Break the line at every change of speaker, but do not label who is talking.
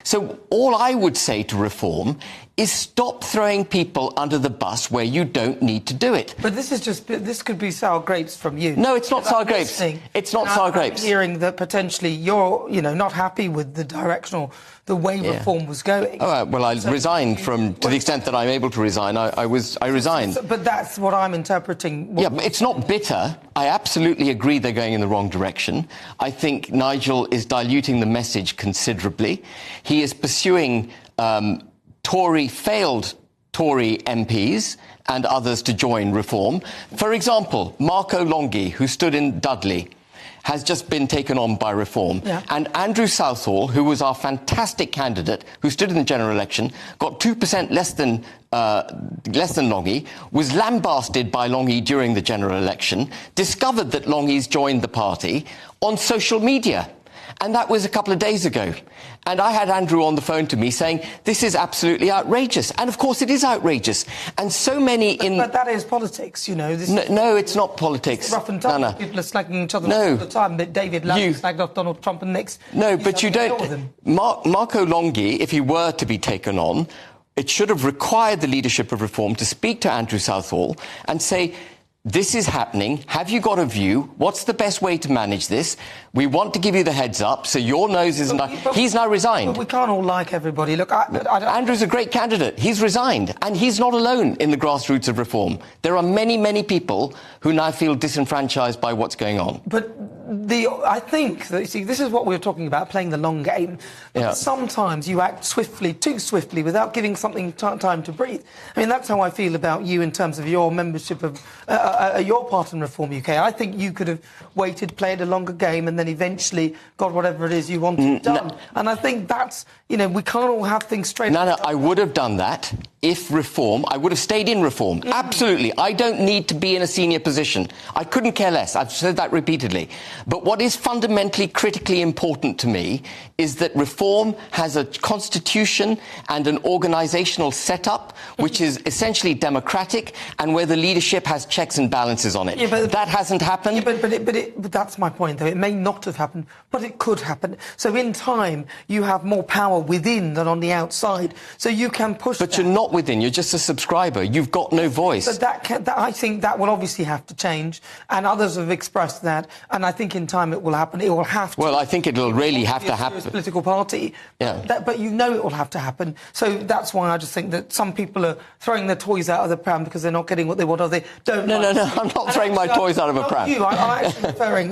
So all I would say to reform is stop throwing people under the bus where you don't need to do it.
But this could be sour grapes from you.
No, it's not sour grapes. It's not sour grapes.
I'm hearing that potentially you're, not happy with the direction, the way reform was going.
All right, well, I resigned to the extent that I'm able to resign. I resigned.
But that's what I'm interpreting.
Yeah, but it's not bitter. I absolutely agree they're going in the wrong direction. I think Nigel is diluting the message considerably. He is pursuing failed Tory MPs and others to join reform. For example, Marco Longhi, who stood in Dudley, has just been taken on by reform.
Yeah.
And Andrew Southall, who was our fantastic candidate, who stood in the general election, got 2% less than Longhi, was lambasted by Longhi during the general election, discovered that Longhi's joined the party on social media. And that was a couple of days ago. And I had Andrew on the phone to me saying, this is absolutely outrageous. And of course it is outrageous. And so many
But that is politics,
No, it's not politics.
It's rough and tough.
No.
People are slagging each other all the time. David Lamb slagged off Donald Trump and next.
No, but you don't. Marco Longhi, if he were to be taken on, it should have required the leadership of reform to speak to Andrew Southall and say, this is happening. Have you got a view? What's the best way to manage this? We want to give you the heads up, so your nose isn't... He's now resigned.
But we can't all like everybody. Look,
Andrew's a great candidate. He's resigned, and he's not alone in the grassroots of reform. There are many, many people who now feel disenfranchised by what's going on.
But I think that, this is what we were talking about, playing the long game. But sometimes you act swiftly, too swiftly, without giving something time to breathe. I mean, that's how I feel about you in terms of your membership of your part in Reform UK. I think you could have waited, played a longer game, and then eventually got whatever it is you wanted done. And I think that's, we can't all have things straight.
No, I would have done that if reform, I would have stayed in reform. Absolutely. I don't need to be in a senior position. I couldn't care less. I've said that repeatedly. But what is fundamentally, critically important to me is that reform has a constitution and an organisational setup which is essentially democratic and where the leadership has checks and balances on it.
Yeah, but
that hasn't happened.
Yeah, but that's my point, though. It may not have happened, but it could happen. So in time, you have more power within than on the outside. So you can push
But you're not within. You're just a subscriber. You've got no voice.
But I think that will obviously have to change, and others have expressed that, and I think in time it will happen. It will have to.
Well, I think it'll really have to happen.
Political party.
Yeah.
But it will have to happen. So that's why I just think that some people are throwing their toys out of the pram because they're not getting what they want, or they don't.
No, I'm not throwing my toys out of a pram.
I'm actually referring...